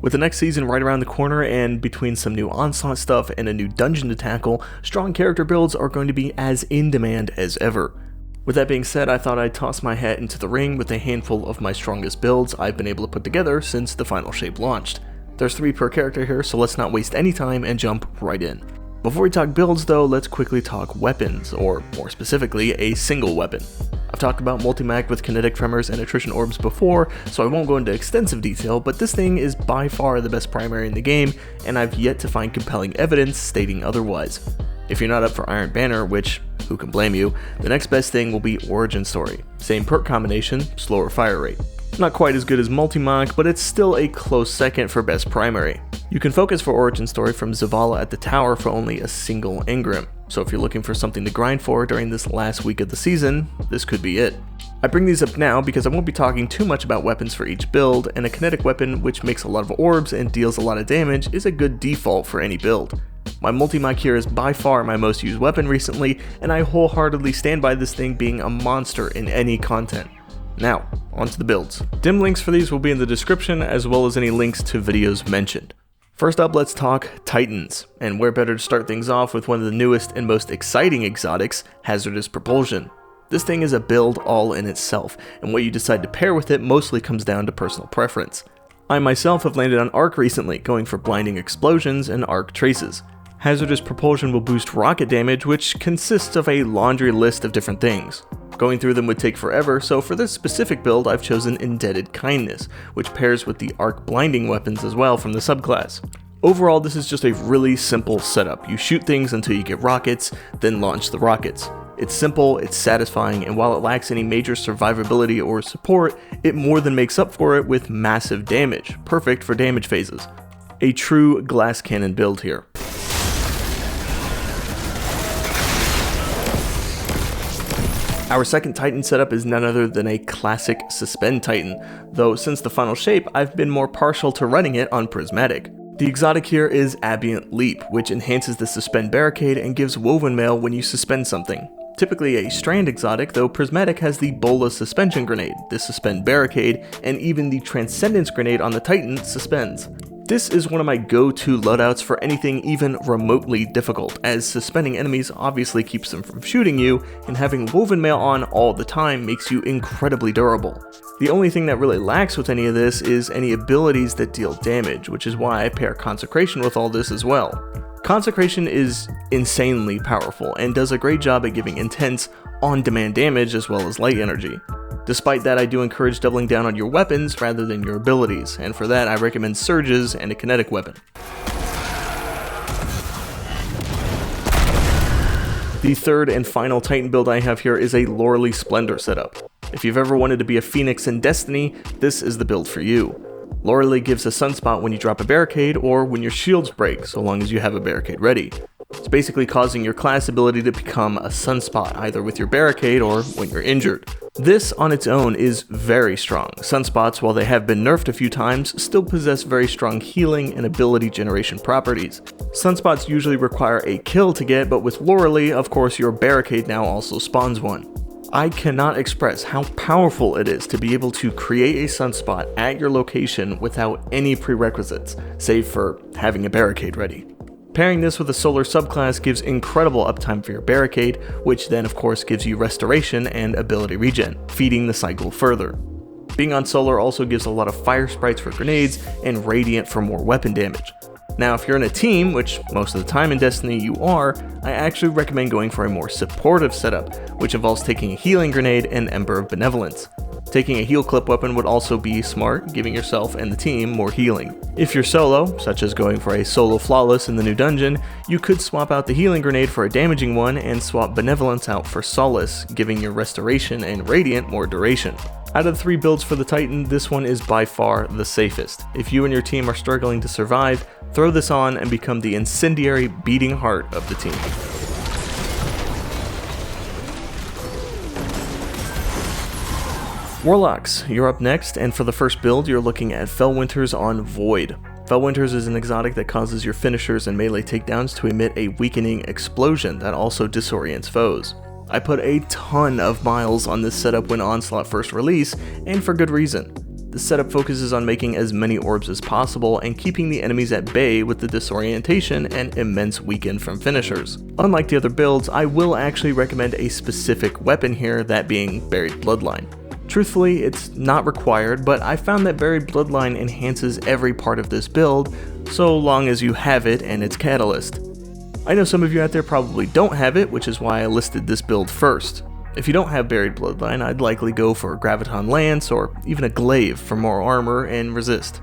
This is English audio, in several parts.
With the next season right around the corner and between some new Onslaught stuff and a new dungeon to tackle, strong character builds are going to be as in demand as ever. With that being said, I thought I'd toss my hat into the ring with a handful of my strongest builds I've been able to put together since the final shape launched. There's 3 per character here, so let's not waste any time and jump right in. Before we talk builds though, let's quickly talk weapons, or more specifically, a single weapon. I've talked about multi-mag with kinetic tremors and attrition orbs before, so I won't go into extensive detail, but this thing is by far the best primary in the game, and I've yet to find compelling evidence stating otherwise. If you're not up for Iron Banner, which, who can blame you, the next best thing will be Origin Story. Same perk combination, slower fire rate. Not quite as good as Multi-Mag, but it's still a close second for best primary. You can focus for Origin Story from Zavala at the tower for only a single engram, so if you're looking for something to grind for during this last week of the season, this could be it. I bring these up now because I won't be talking too much about weapons for each build, and a kinetic weapon which makes a lot of orbs and deals a lot of damage is a good default for any build. My Multi-Mag here is by far my most used weapon recently, and I wholeheartedly stand by this thing being a monster in any content. Now, onto the builds. Dim links for these will be in the description, as well as any links to videos mentioned. First up, let's talk Titans, and where better to start things off with one of the newest and most exciting exotics, Hazardous Propulsion. This thing is a build all in itself, and what you decide to pair with it mostly comes down to personal preference. I myself have landed on Arc recently, going for Blinding Explosions and Arc Traces. Hazardous Propulsion will boost rocket damage, which consists of a laundry list of different things. Going through them would take forever, so for this specific build I've chosen Indebted Kindness, which pairs with the Arc Blinding weapons as well from the subclass. Overall, this is just a really simple setup. You shoot things until you get rockets, then launch the rockets. It's simple, it's satisfying, and while it lacks any major survivability or support, it more than makes up for it with massive damage, perfect for damage phases. A true glass cannon build here. Our second Titan setup is none other than a classic Suspend Titan, though since the final shape, I've been more partial to running it on Prismatic. The exotic here is Ambient Leap, which enhances the Suspend Barricade and gives Woven Mail when you suspend something. Typically a strand exotic, though Prismatic has the Bola Suspension Grenade, the Suspend Barricade, and even the Transcendence Grenade on the Titan suspends. This is one of my go-to loadouts for anything even remotely difficult, as suspending enemies obviously keeps them from shooting you, and having Woven Mail on all the time makes you incredibly durable. The only thing that really lacks with any of this is any abilities that deal damage, which is why I pair Consecration with all this as well. Consecration is insanely powerful, and does a great job at giving intense, on-demand damage as well as light energy. Despite that, I do encourage doubling down on your weapons rather than your abilities, and for that I recommend Surges and a kinetic weapon. The third and final Titan build I have here is a Loreley Splendor setup. If you've ever wanted to be a Phoenix in Destiny, this is the build for you. Loreley gives a sunspot when you drop a barricade or when your shields break, so long as you have a barricade ready. It's basically causing your class ability to become a sunspot, either with your barricade or when you're injured. This on its own is very strong. Sunspots, while they have been nerfed a few times, still possess very strong healing and ability generation properties. Sunspots usually require a kill to get, but with Loreley, of course, your barricade now also spawns one. I cannot express how powerful it is to be able to create a sunspot at your location without any prerequisites, save for having a barricade ready. Pairing this with a solar subclass gives incredible uptime for your barricade, which then of course gives you restoration and ability regen, feeding the cycle further. Being on solar also gives a lot of fire sprites for grenades and radiant for more weapon damage. Now if you're in a team, which most of the time in Destiny you are, I actually recommend going for a more supportive setup, which involves taking a healing grenade and Ember of Benevolence. Taking a heal clip weapon would also be smart, giving yourself and the team more healing. If you're solo, such as going for a solo flawless in the new dungeon, you could swap out the healing grenade for a damaging one and swap Benevolence out for Solace, giving your restoration and radiant more duration. Out of the 3 builds for the Titan, this one is by far the safest. If you and your team are struggling to survive, throw this on and become the incendiary beating heart of the team. Warlocks, you're up next, and for the first build you're looking at Fellwinters on Void. Fellwinters is an exotic that causes your finishers and melee takedowns to emit a weakening explosion that also disorients foes. I put a ton of miles on this setup when Onslaught first released, and for good reason. The setup focuses on making as many orbs as possible and keeping the enemies at bay with the disorientation and immense weaken from finishers. Unlike the other builds, I will actually recommend a specific weapon here, that being Buried Bloodline. Truthfully, it's not required, but I found that Buried Bloodline enhances every part of this build, so long as you have it and its catalyst. I know some of you out there probably don't have it, which is why I listed this build first. If you don't have Buried Bloodline, I'd likely go for a Graviton Lance or even a Glaive for more armor and resist.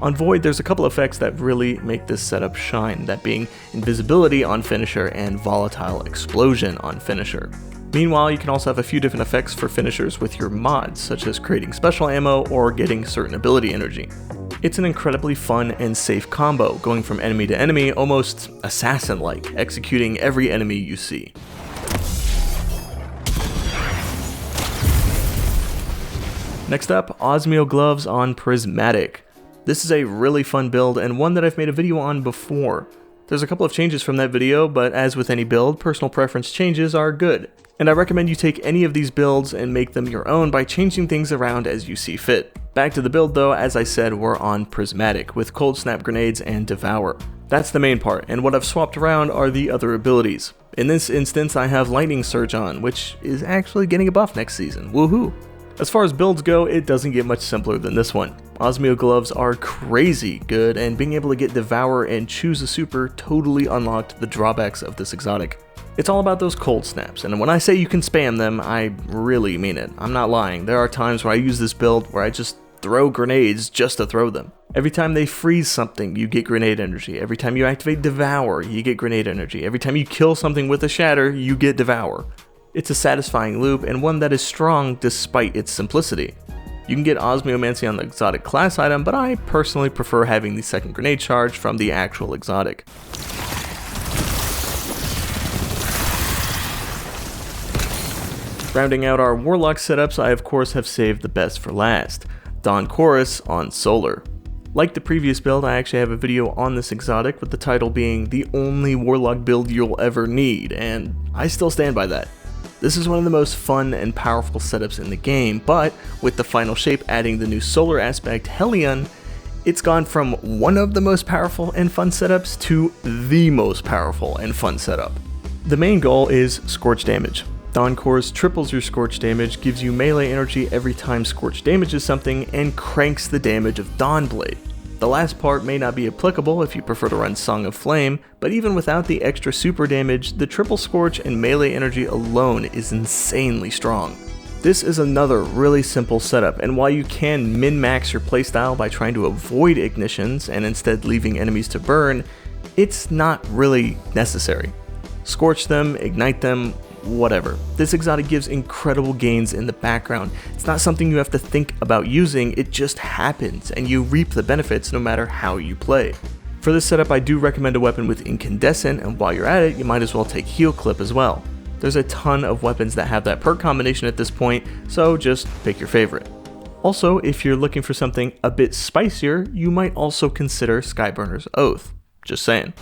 On Void, there's a couple effects that really make this setup shine, that being Invisibility on Finisher and Volatile Explosion on Finisher. Meanwhile, you can also have a few different effects for finishers with your mods, such as creating special ammo or getting certain ability energy. It's an incredibly fun and safe combo, going from enemy to enemy, almost assassin-like, executing every enemy you see. Next up, Osmio Gloves on Prismatic. This is a really fun build and one that I've made a video on before. There's a couple of changes from that video, but as with any build, personal preference changes are good. And I recommend you take any of these builds and make them your own by changing things around as you see fit. Back to the build though, as I said, we're on Prismatic with Cold Snap Grenades and Devour. That's the main part, and what I've swapped around are the other abilities. In this instance, I have Lightning Surge on, which is actually getting a buff next season, woohoo! As far as builds go, it doesn't get much simpler than this one. Osmio Gloves are crazy good, and being able to get Devour and choose a super totally unlocked the drawbacks of this exotic. It's all about those cold snaps, and when I say you can spam them, I really mean it. I'm not lying. There are times where I use this build where I just throw grenades just to throw them. Every time they freeze something, you get grenade energy. Every time you activate Devour, you get grenade energy. Every time you kill something with a Shatter, you get Devour. It's a satisfying loop, and one that is strong despite its simplicity. You can get Osmiomancy on the exotic class item, but I personally prefer having the second grenade charge from the actual exotic. Rounding out our Warlock setups, I of course have saved the best for last. Dawn Chorus on Solar. Like the previous build, I actually have a video on this exotic with the title being the only Warlock build you'll ever need, and I still stand by that. This is one of the most fun and powerful setups in the game, but with the final shape adding the new solar aspect, Hellion, it's gone from one of the most powerful and fun setups to the most powerful and fun setup. The main goal is Scorch damage. Dawn Chorus triples your Scorch damage, gives you melee energy every time Scorch damages something, and cranks the damage of Dawn Blade. The last part may not be applicable if you prefer to run Song of Flame, but even without the extra super damage, the triple Scorch and melee energy alone is insanely strong. This is another really simple setup, and while you can min-max your playstyle by trying to avoid ignitions and instead leaving enemies to burn, it's not really necessary. Scorch them, ignite them, whatever. This exotic gives incredible gains in the background. It's not something you have to think about using, it just happens, and you reap the benefits no matter how you play. For this setup, I do recommend a weapon with Incandescent, and while you're at it, you might as well take Heal Clip as well. There's a ton of weapons that have that perk combination at this point, so just pick your favorite. Also, if you're looking for something a bit spicier, you might also consider Skyburner's Oath. Just saying.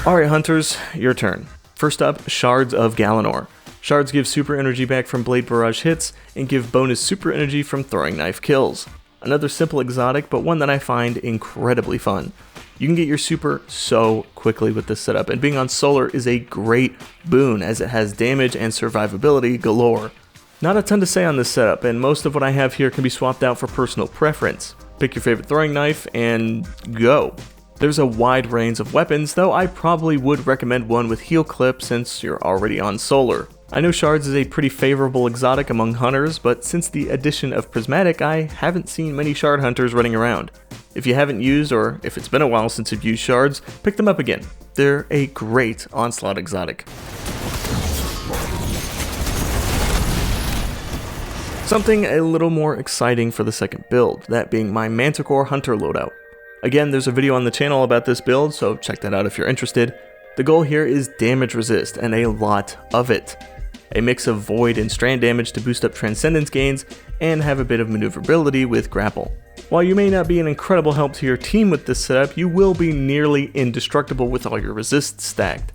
Alright hunters, your turn. First up, Shards of Galanor. Shards give super energy back from Blade Barrage hits, and give bonus super energy from Throwing Knife kills. Another simple exotic, but one that I find incredibly fun. You can get your super so quickly with this setup, and being on Solar is a great boon as it has damage and survivability galore. Not a ton to say on this setup, and most of what I have here can be swapped out for personal preference. Pick your favorite throwing knife and go. There's a wide range of weapons, though I probably would recommend one with Heal Clip since you're already on Solar. I know Shards is a pretty favorable exotic among hunters, but since the addition of Prismatic, I haven't seen many Shard hunters running around. If you haven't used, or if it's been a while since you've used Shards, pick them up again. They're a great Onslaught exotic. Something a little more exciting for the second build, that being my Manticore Hunter loadout. Again, there's a video on the channel about this build, so check that out if you're interested. The goal here is damage resist, and a lot of it. A mix of void and strand damage to boost up transcendence gains, and have a bit of maneuverability with grapple. While you may not be an incredible help to your team with this setup, you will be nearly indestructible with all your resists stacked.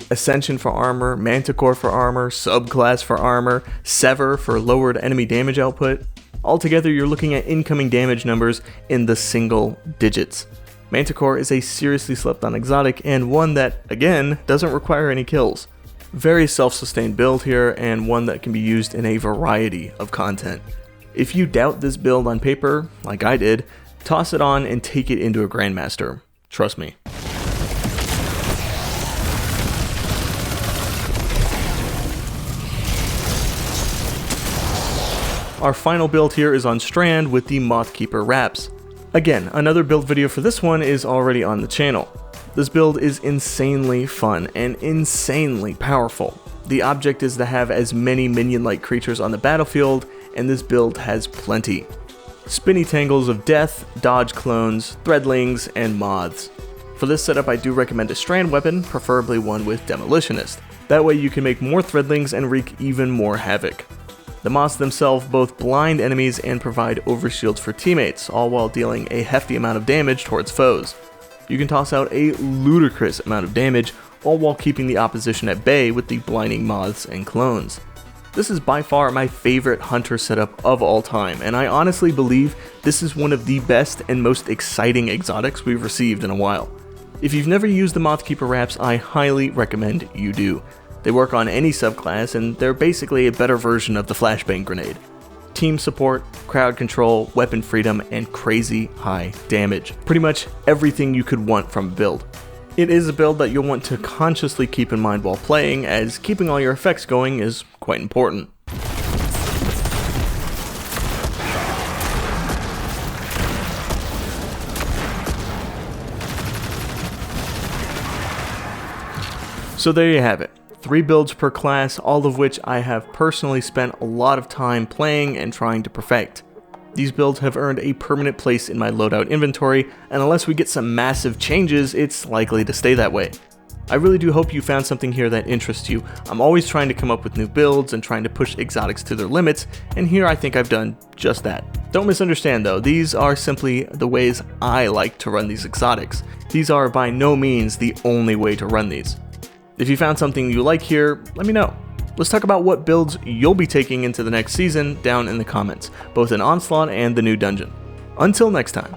Ascension for armor, Manticore for armor, Subclass for armor, Sever for lowered enemy damage output. Altogether, you're looking at incoming damage numbers in the single digits. Manticore is a seriously slept on exotic and one that, again, doesn't require any kills. Very self-sustained build here and one that can be used in a variety of content. If you doubt this build on paper, like I did, toss it on and take it into a Grandmaster. Trust me. Our final build here is on Strand with the Mothkeeper wraps. Again, another build video for this one is already on the channel. This build is insanely fun and insanely powerful. The object is to have as many minion-like creatures on the battlefield, and this build has plenty. Spinny tangles of death, dodge clones, threadlings, and moths. For this setup I do recommend a Strand weapon, preferably one with Demolitionist. That way you can make more threadlings and wreak even more havoc. The moths themselves both blind enemies and provide overshields for teammates, all while dealing a hefty amount of damage towards foes. You can toss out a ludicrous amount of damage, all while keeping the opposition at bay with the blinding moths and clones. This is by far my favorite hunter setup of all time, and I honestly believe this is one of the best and most exciting exotics we've received in a while. If you've never used the Mothkeeper wraps, I highly recommend you do. They work on any subclass, and they're basically a better version of the flashbang grenade. Team support, crowd control, weapon freedom, and crazy high damage. Pretty much everything you could want from a build. It is a build that you'll want to consciously keep in mind while playing, as keeping all your effects going is quite important. So there you have it. 3 builds per class, all of which I have personally spent a lot of time playing and trying to perfect. These builds have earned a permanent place in my loadout inventory, and unless we get some massive changes, it's likely to stay that way. I really do hope you found something here that interests you. I'm always trying to come up with new builds and trying to push exotics to their limits, and here I think I've done just that. Don't misunderstand though, these are simply the ways I like to run these exotics. These are by no means the only way to run these. If you found something you like here, let me know. Let's talk about what builds you'll be taking into the next season down in the comments, both in Onslaught and the new dungeon. Until next time.